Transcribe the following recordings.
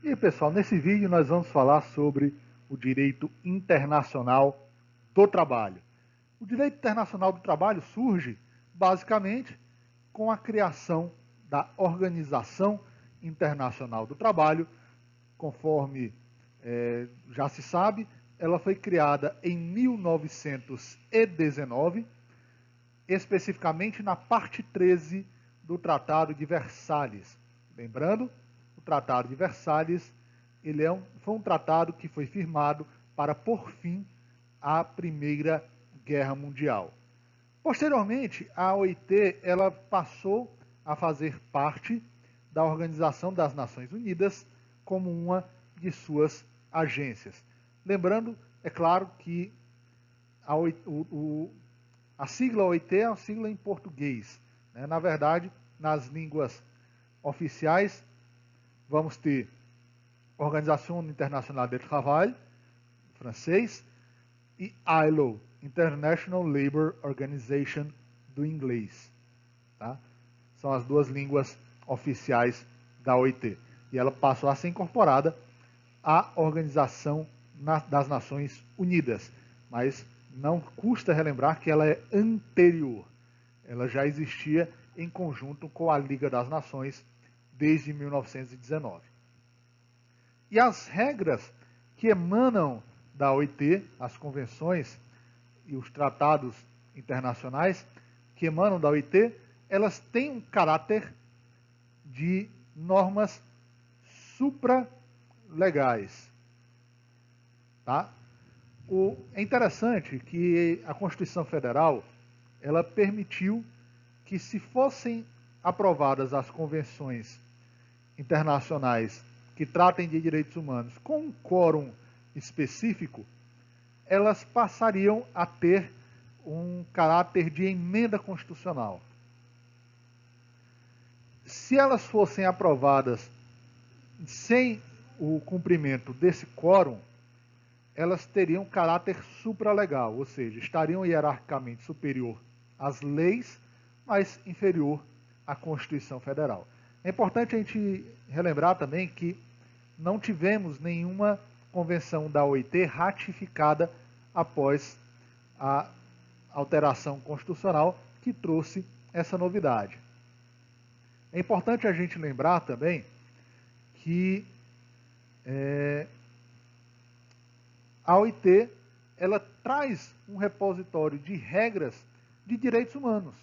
E aí, pessoal, nesse vídeo nós vamos falar sobre o direito internacional do trabalho. O direito internacional do trabalho surge, basicamente, com a criação da Organização Internacional do Trabalho, conforme já se sabe, ela foi criada em 1919, especificamente na parte 13 do Tratado de Versalhes. Lembrando, o Tratado de Versalhes foi um tratado que foi firmado para pôr fim à Primeira Guerra Mundial. Posteriormente, a OIT ela passou a fazer parte da Organização das Nações Unidas como uma de suas agências. Lembrando, é claro, que a sigla OIT é uma sigla em português. Né? Na verdade, nas línguas oficiais, vamos ter Organisation Internationale du Travail, francês, e ILO, International Labour Organization, do inglês. Tá? São as duas línguas oficiais da OIT. E ela passou a ser incorporada à Organização das Nações Unidas. Mas não custa relembrar que ela é anterior. Ela já existia em conjunto com a Liga das Nações desde 1919. E as regras que emanam da OIT, as convenções e os tratados internacionais que emanam da OIT, elas têm um caráter de normas supralegais. Tá? É interessante que a Constituição Federal ela permitiu que, se fossem aprovadas as convenções internacionais que tratem de direitos humanos com um quórum específico, elas passariam a ter um caráter de emenda constitucional. Se elas fossem aprovadas sem o cumprimento desse quórum, elas teriam caráter supralegal, ou seja, estariam hierarquicamente superior às leis, mas inferior à Constituição Federal. É importante a gente relembrar também que não tivemos nenhuma convenção da OIT ratificada após a alteração constitucional que trouxe essa novidade. É importante a gente lembrar também que a OIT ela traz um repositório de regras de direitos humanos.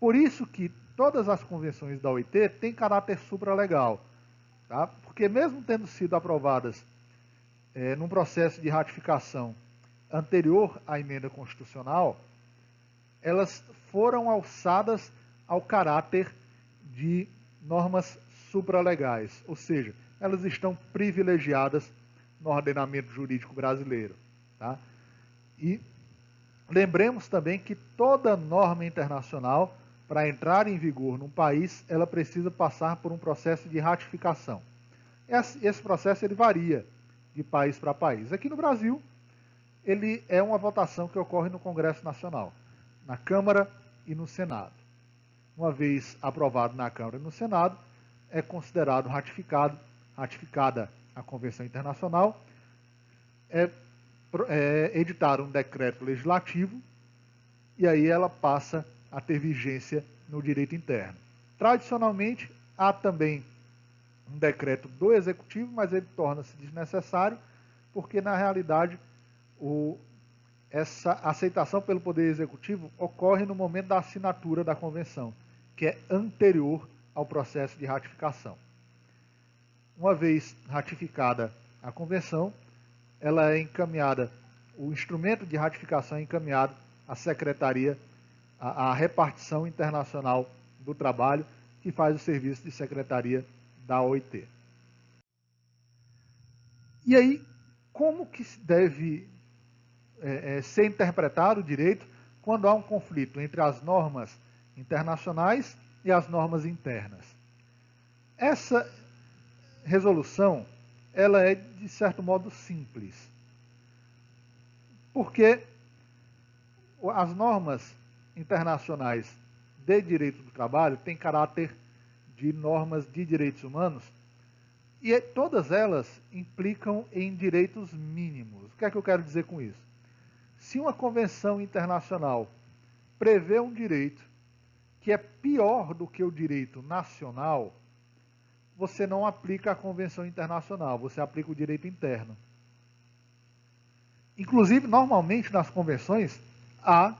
Por isso que todas as convenções da OIT têm caráter supralegal. Tá? Porque mesmo tendo sido aprovadas num processo de ratificação anterior à emenda constitucional, elas foram alçadas ao caráter de normas supralegais, ou seja, elas estão privilegiadas no ordenamento jurídico brasileiro. Tá? E lembremos também que toda norma internacional, para entrar em vigor num país, ela precisa passar por um processo de ratificação. Esse processo ele varia de país para país. Aqui no Brasil, ele é uma votação que ocorre no Congresso Nacional, na Câmara e no Senado. Uma vez aprovado na Câmara e no Senado, é considerado ratificada a Convenção Internacional, é editado um decreto legislativo e aí ela passa a ter vigência no direito interno. Tradicionalmente, há também um decreto do Executivo, mas ele torna-se desnecessário, porque, na realidade, essa aceitação pelo Poder Executivo ocorre no momento da assinatura da Convenção, que é anterior ao processo de ratificação. Uma vez ratificada a Convenção, ela é encaminhada, o instrumento de ratificação é encaminhado à Secretaria, à Repartição Internacional do Trabalho, que faz o serviço de secretaria da OIT. E aí, como que deve ser interpretado o direito quando há um conflito entre as normas internacionais e as normas internas? Essa resolução, ela é, de certo modo, simples. Porque as normas internacionais de direito do trabalho têm caráter de normas de direitos humanos, E todas elas implicam em direitos mínimos. O que é que eu quero dizer com isso? Se uma convenção internacional prevê um direito que é pior do que o direito nacional, você não aplica a convenção internacional, você aplica o direito interno. Inclusive, normalmente nas convenções há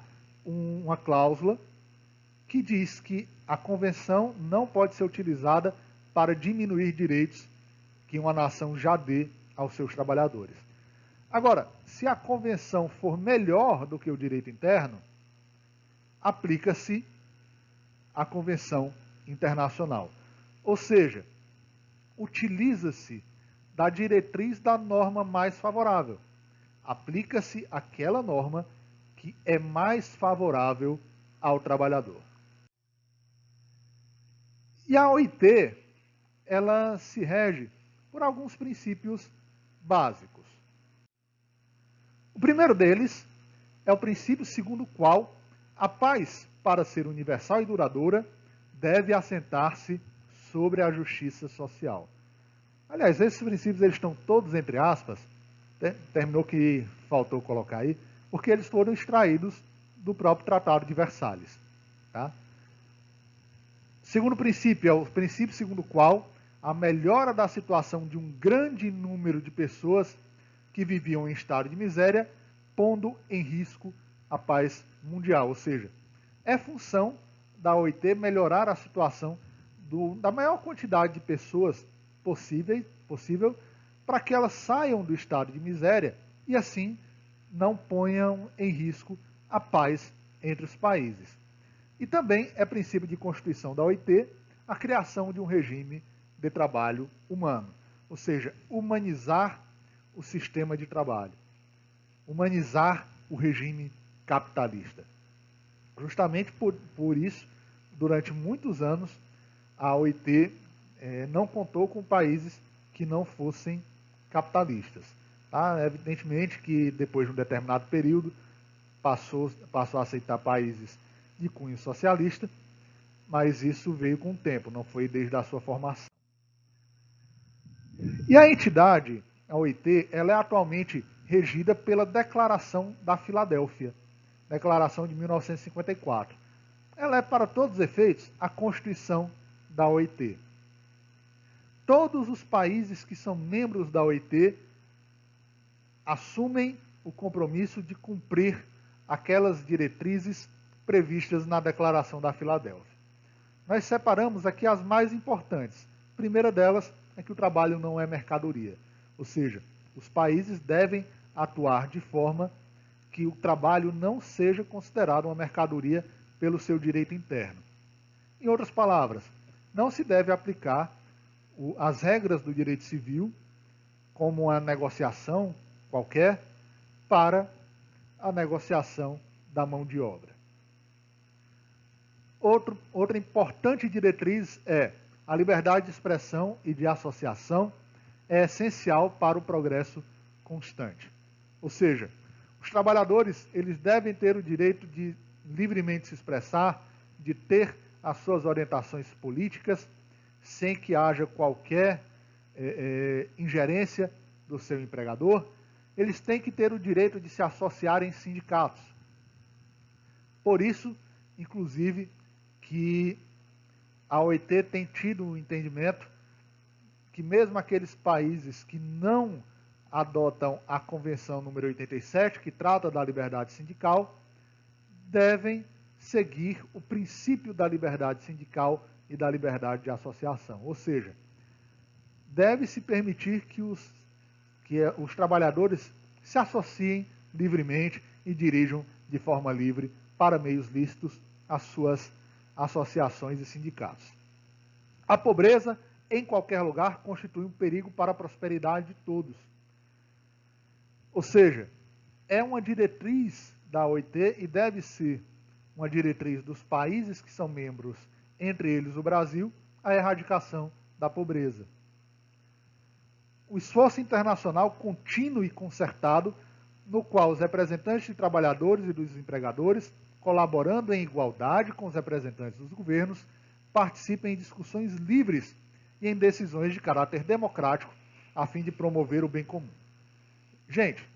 uma cláusula que diz que a convenção não pode ser utilizada para diminuir direitos que uma nação já dê aos seus trabalhadores. Agora, se a convenção for melhor do que o direito interno, aplica-se a convenção internacional. Ou seja, utiliza-se da diretriz da norma mais favorável. Aplica-se aquela norma que é mais favorável ao trabalhador. E a OIT, ela se rege por alguns princípios básicos. O primeiro deles é o princípio segundo o qual a paz, para ser universal e duradoura, deve assentar-se sobre a justiça social. Aliás, esses princípios eles estão todos entre aspas, terminou que faltou colocar aí, porque eles foram extraídos do próprio Tratado de Versalhes. Tá? Segundo princípio, é o princípio segundo o qual a melhora da situação de um grande número de pessoas que viviam em estado de miséria, pondo em risco a paz mundial. Ou seja, é função da OIT melhorar a situação da maior quantidade de pessoas possível para que elas saiam do estado de miséria e assim não ponham em risco a paz entre os países. E também é princípio de constituição da OIT a criação de um regime de trabalho humano, ou seja, humanizar o sistema de trabalho, humanizar o regime capitalista. Justamente por isso, durante muitos anos, a OIT não contou com países que não fossem capitalistas. Tá? Evidentemente que depois de um determinado período passou a aceitar países de cunho socialista, mas isso veio com o tempo, não foi desde a sua formação. E a entidade, a OIT, ela é atualmente regida pela Declaração da Filadélfia, Declaração de 1954. Ela é, para todos os efeitos, a Constituição da OIT. Todos os países que são membros da OIT assumem o compromisso de cumprir aquelas diretrizes previstas na Declaração da Filadélfia. Nós separamos aqui as mais importantes. A primeira delas é que o trabalho não é mercadoria, ou seja, os países devem atuar de forma que o trabalho não seja considerado uma mercadoria pelo seu direito interno. Em outras palavras, não se deve aplicar as regras do direito civil, como uma negociação qualquer, para a negociação da mão de obra. Outra importante diretriz é a liberdade de expressão e de associação é essencial para o progresso constante. Ou seja, os trabalhadores eles devem ter o direito de livremente se expressar, de ter as suas orientações políticas, sem que haja qualquer ingerência do seu empregador. Eles têm que ter o direito de se associar em sindicatos. Por isso, inclusive, que a OIT tem tido um entendimento que mesmo aqueles países que não adotam a Convenção número 87, que trata da liberdade sindical, devem seguir o princípio da liberdade sindical e da liberdade de associação. Ou seja, deve-se permitir que os trabalhadores se associem livremente e dirijam de forma livre para meios lícitos as suas associações e sindicatos. A pobreza, em qualquer lugar, constitui um perigo para a prosperidade de todos. Ou seja, é uma diretriz da OIT e deve ser uma diretriz dos países que são membros, entre eles o Brasil, a erradicação da pobreza. O esforço internacional contínuo e concertado, no qual os representantes de trabalhadores e dos empregadores, colaborando em igualdade com os representantes dos governos, participem em discussões livres e em decisões de caráter democrático, a fim de promover o bem comum. Gente,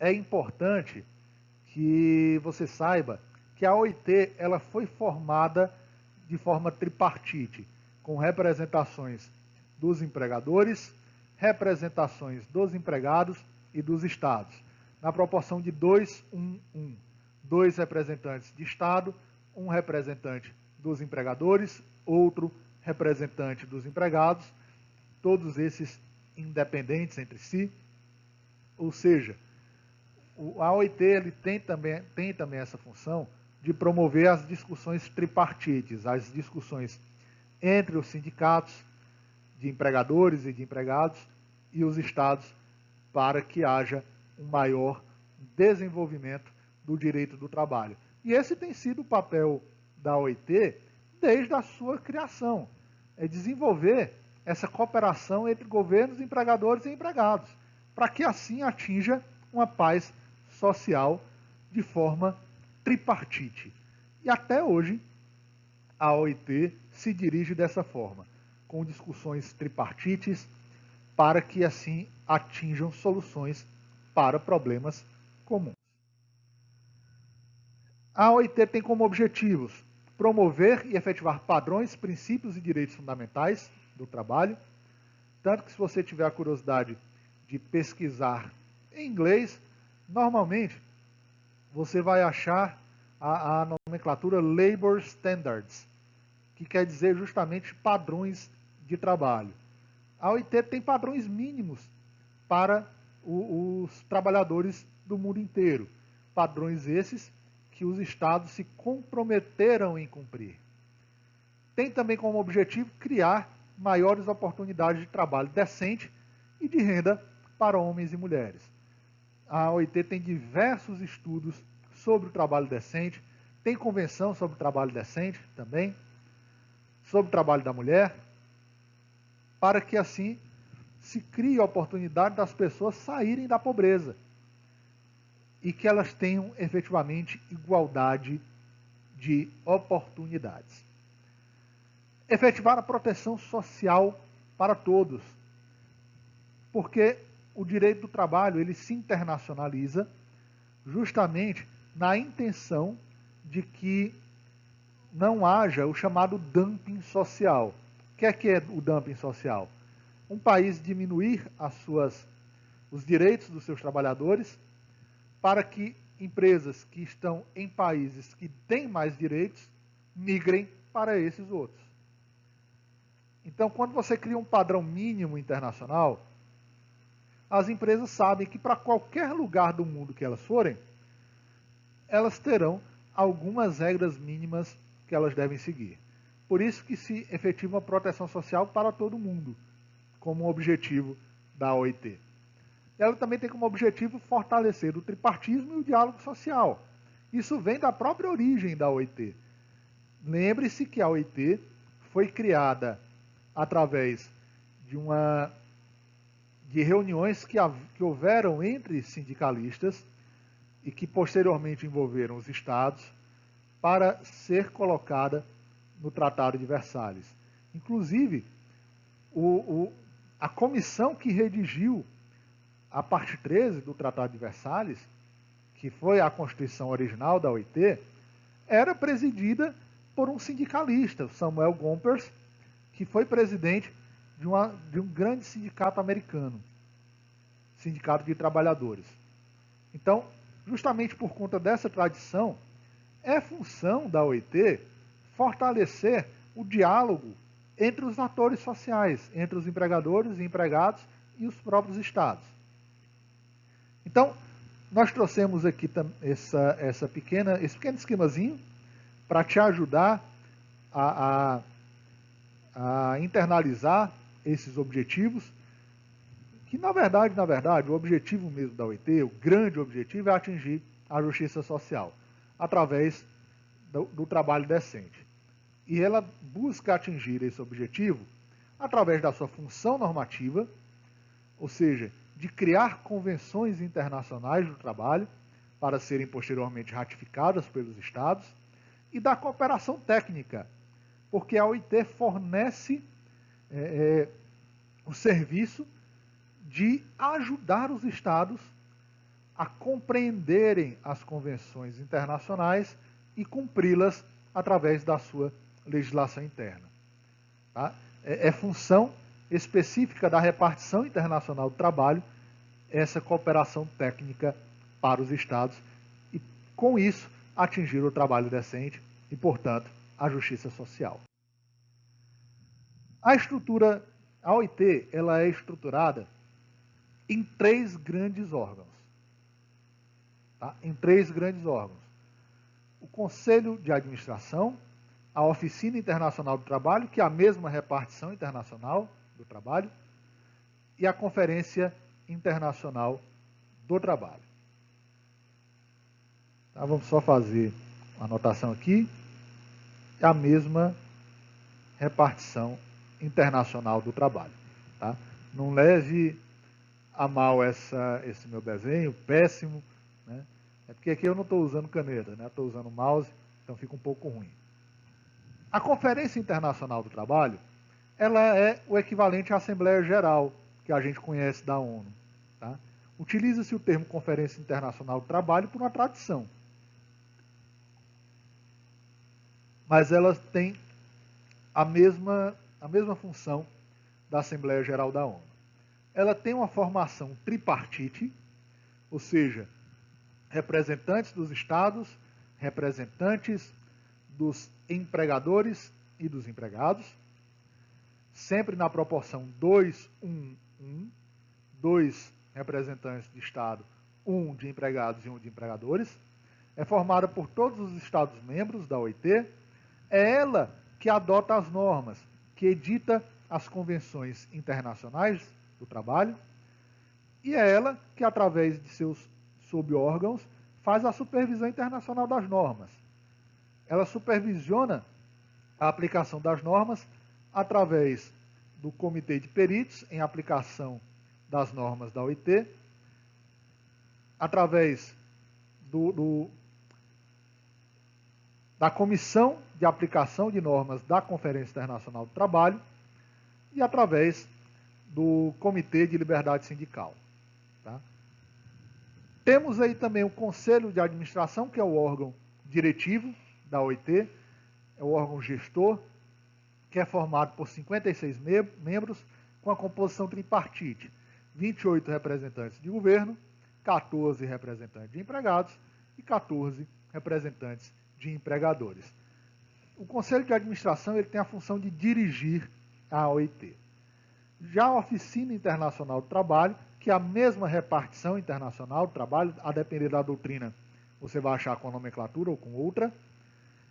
é importante que você saiba que a OIT ela foi formada de forma tripartite, com representações dos empregadores, representações dos empregados e dos estados, na proporção de 2-1-1. 2 representantes de Estado, um representante dos empregadores, outro representante dos empregados, todos esses independentes entre si. Ou seja, a OIT ele tem também essa função de promover as discussões tripartites, as discussões entre os sindicatos de empregadores e de empregados e os estados, para que haja um maior desenvolvimento do direito do trabalho. E esse tem sido o papel da OIT desde a sua criação, é desenvolver essa cooperação entre governos, empregadores e empregados, para que assim atinja uma paz social de forma tripartite. E até hoje, a OIT se dirige dessa forma, com discussões tripartites, para que assim atinjam soluções para problemas comuns. A OIT tem como objetivos promover e efetivar padrões, princípios e direitos fundamentais do trabalho, tanto que se você tiver a curiosidade de pesquisar em inglês, normalmente você vai achar a nomenclatura Labor Standards, que quer dizer justamente padrões de trabalho. A OIT tem padrões mínimos para os trabalhadores do mundo inteiro, padrões esses que os estados se comprometeram em cumprir. Tem também como objetivo criar maiores oportunidades de trabalho decente e de renda para homens e mulheres. A OIT tem diversos estudos sobre o trabalho decente, tem convenção sobre o trabalho decente também, sobre o trabalho da mulher, para que assim se crie a oportunidade das pessoas saírem da pobreza e que elas tenham efetivamente igualdade de oportunidades. Efetivar a proteção social para todos, porque o direito do trabalho ele se internacionaliza justamente na intenção de que não haja o chamado dumping social. O que é o dumping social? Um país diminuir os direitos dos seus trabalhadores para que empresas que estão em países que têm mais direitos migrem para esses outros. Então, quando você cria um padrão mínimo internacional, as empresas sabem que para qualquer lugar do mundo que elas forem, elas terão algumas regras mínimas que elas devem seguir. Por isso que se efetiva uma proteção social para todo mundo, como um objetivo da OIT. Ela também tem como objetivo fortalecer o tripartismo e o diálogo social. Isso vem da própria origem da OIT. Lembre-se que a OIT foi criada através de reuniões que houveram entre sindicalistas e que posteriormente envolveram os estados para ser colocada no Tratado de Versalhes. Inclusive, a comissão que redigiu a parte 13 do Tratado de Versalhes, que foi a Constituição original da OIT, era presidida por um sindicalista, Samuel Gompers, que foi presidente de um grande sindicato americano, Sindicato de Trabalhadores. Então, justamente por conta dessa tradição, é função da OIT fortalecer o diálogo entre os atores sociais, entre os empregadores e empregados e os próprios estados. Então, nós trouxemos aqui esse pequeno esquemazinho para te ajudar a internalizar esses objetivos, que na verdade, o objetivo mesmo da OIT, o grande objetivo é atingir a justiça social, através do trabalho decente. E ela busca atingir esse objetivo através da sua função normativa, ou seja, de criar convenções internacionais do trabalho para serem posteriormente ratificadas pelos estados, e da cooperação técnica, porque a OIT fornece o serviço de ajudar os estados a compreenderem as convenções internacionais e cumpri-las através da sua legislação interna. Tá? É função específica da repartição internacional do trabalho essa cooperação técnica para os estados e, com isso, atingir o trabalho decente e, portanto, a justiça social. A OIT, ela é estruturada em 3 grandes órgãos. Tá? Em 3 grandes órgãos. O Conselho de Administração, a Oficina Internacional do Trabalho, que é a mesma repartição internacional do trabalho, e a Conferência Internacional do Trabalho. Tá, vamos só fazer uma anotação aqui. É a mesma repartição internacional do trabalho. Tá? Não leve a mal esse meu desenho, péssimo, né? É porque aqui eu não estou usando caneta, né? Estou usando mouse, então fica um pouco ruim. A Conferência Internacional do Trabalho, ela é o equivalente à Assembleia Geral, que a gente conhece da ONU. Tá? Utiliza-se o termo Conferência Internacional do Trabalho por uma tradição. Mas elas têm a mesma função da Assembleia Geral da ONU. Ela tem uma formação tripartite, ou seja, representantes dos estados, representantes dos empregadores e dos empregados, sempre na proporção 2-1-1, 2 representantes de Estado, 1 de empregados e 1 de empregadores. É formada por todos os Estados-membros da OIT. É ela que adota as normas, que edita as convenções internacionais do trabalho. E é ela que, através de seus subórgãos, faz a supervisão internacional das normas. Ela supervisiona a aplicação das normas através do Comitê de Peritos em aplicação das normas da OIT, através da Comissão de Aplicação de Normas da Conferência Internacional do Trabalho e através do Comitê de Liberdade Sindical. Tá? Temos aí também o Conselho de Administração, que é o órgão diretivo da OIT, é o órgão gestor, que é formado por 56 membros, com a composição tripartite, 28 representantes de governo, 14 representantes de empregados e 14 representantes de empregadores. O Conselho de Administração ele tem a função de dirigir a OIT. Já a Oficina Internacional do Trabalho, que é a mesma repartição internacional do trabalho, a depender da doutrina, você vai achar com a nomenclatura ou com outra,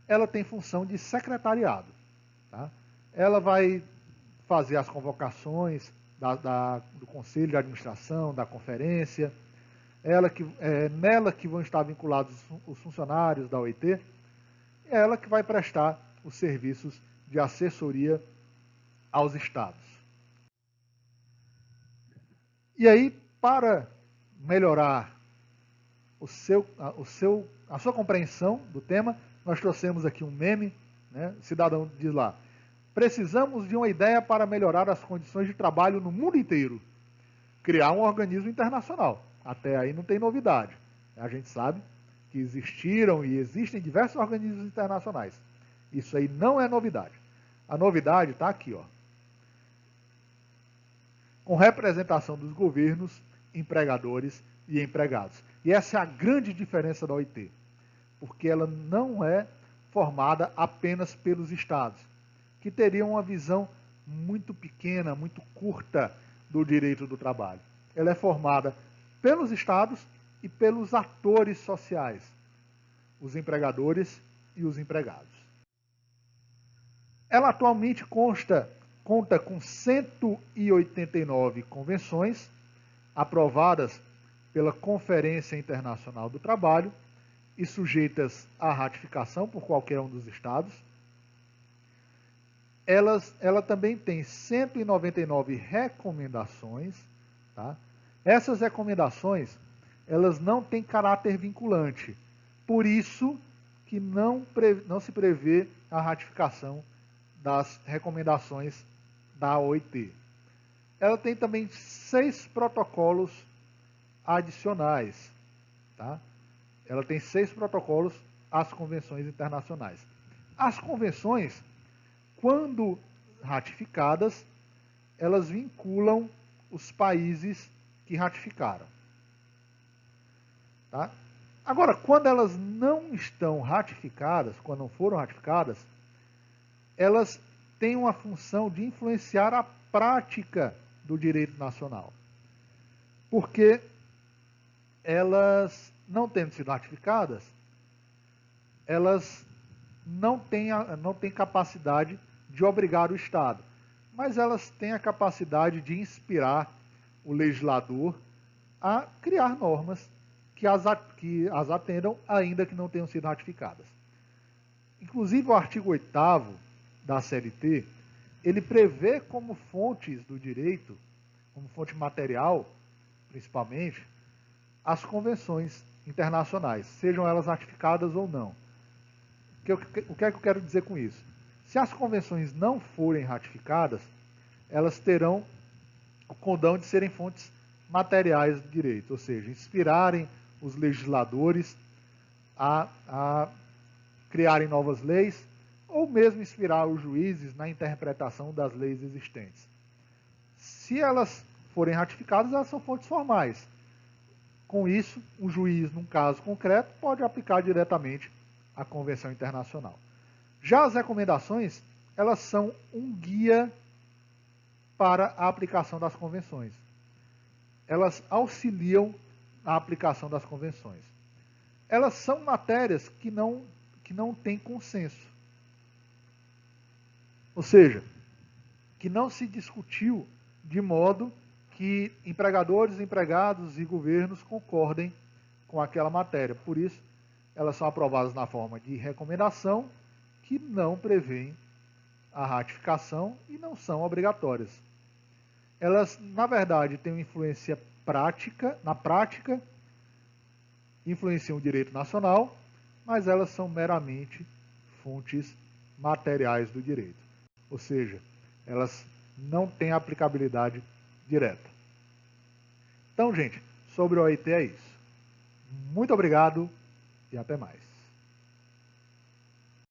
ela tem função de secretariado. Tá? Ela vai fazer as convocações do Conselho de Administração, da Conferência, nela que vão estar vinculados os funcionários da OIT, é ela que vai prestar os serviços de assessoria aos Estados. E aí, para melhorar a sua compreensão do tema, nós trouxemos aqui um meme, né? O cidadão diz lá: precisamos de uma ideia para melhorar as condições de trabalho no mundo inteiro. Criar um organismo internacional. Até aí não tem novidade. A gente sabe que existiram e existem diversos organismos internacionais. Isso aí não é novidade. A novidade está aqui, ó. Com representação dos governos, empregadores e empregados. E essa é a grande diferença da OIT, porque ela não é formada apenas pelos estados, que teriam uma visão muito pequena, muito curta do direito do trabalho. Ela é formada pelos estados e pelos atores sociais, os empregadores e os empregados. Ela atualmente conta com 189 convenções aprovadas pela Conferência Internacional do Trabalho e sujeitas à ratificação por qualquer um dos estados. Ela também tem 199 recomendações. Tá? Essas recomendações elas não têm caráter vinculante. Por isso que não se prevê a ratificação das recomendações da OIT. Ela tem também 6 protocolos adicionais. Tá? Ela tem 6 protocolos às convenções internacionais. As convenções, quando ratificadas, elas vinculam os países que ratificaram. Tá? Agora, quando elas não estão ratificadas, quando não foram ratificadas, elas têm uma função de influenciar a prática do direito nacional. Porque elas, não tendo sido ratificadas, elas não têm capacidade de obrigar o Estado, mas elas têm a capacidade de inspirar o legislador a criar normas que as atendam, ainda que não tenham sido ratificadas. Inclusive, o artigo 8º da CLT, ele prevê como fontes do direito, como fonte material, principalmente, as convenções internacionais, sejam elas ratificadas ou não. O que é que eu quero dizer com isso? Se as convenções não forem ratificadas, elas terão o condão de serem fontes materiais do direito, ou seja, inspirarem os legisladores a criarem novas leis, ou mesmo inspirar os juízes na interpretação das leis existentes. Se elas forem ratificadas, elas são fontes formais. Com isso, um juiz, num caso concreto, pode aplicar diretamente a Convenção Internacional. Já as recomendações, elas são um guia para a aplicação das convenções. Elas auxiliam a aplicação das convenções. Elas são matérias que não têm consenso. Ou seja, que não se discutiu de modo que empregadores, empregados e governos concordem com aquela matéria. Por isso, elas são aprovadas na forma de recomendação, que não prevêem a ratificação e não são obrigatórias. Elas, na verdade, têm uma influência na prática, influenciam o direito nacional, mas elas são meramente fontes materiais do direito. Ou seja, elas não têm aplicabilidade direta. Então, gente, sobre o OIT é isso. Muito obrigado e até mais.